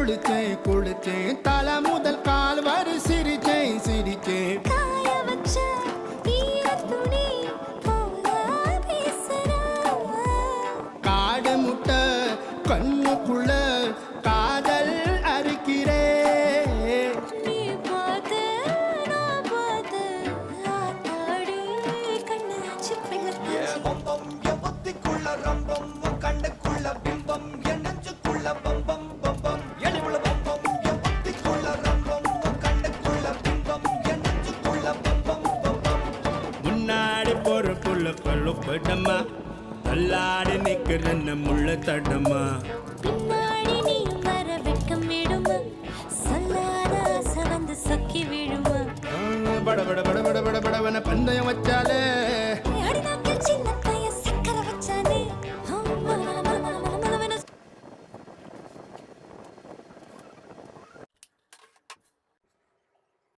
குளிச்சேன் குளிச்சேன் தலை முதல் கால் வரை சிரிச்சேன் சிரிச்சேன் காய வச்ச ஈரத்துணி போல பேசுற காடு முட்டை கண்ணுக்குள்ள காதல் அறுக்கிறே நீ பார்த்து நான் பார்த்து ஆத்தாடி கண்ணாச்சு பிள்ளை பம்பம் எவத்திக்குள்ள ரம்பம் கண்ணுக்குள்ள பிம்பம் என் நெஞ்சுக்குள்ள பம்பம் பம்பம் எளிவுள்ள பம்பம் எவத்திக்குள்ள ரம்பம் கண்ணுக்குள்ள பிம்பம் என் நெஞ்சுக்குள்ள பம்பம் பம்பம் முன்னாடி பொறுப்புள்ள கொள்ளுப்படமா தள்ளாடி நிக்கிறன்னு முள்ள தடமா பின்னாடி நீ வர வெட்கம் விடுமா சொல்லாத ஆசை வந்து சொக்கி விழுமா பட பட பட பட பட படவன பந்தயம் வச்சாலே அடிதான்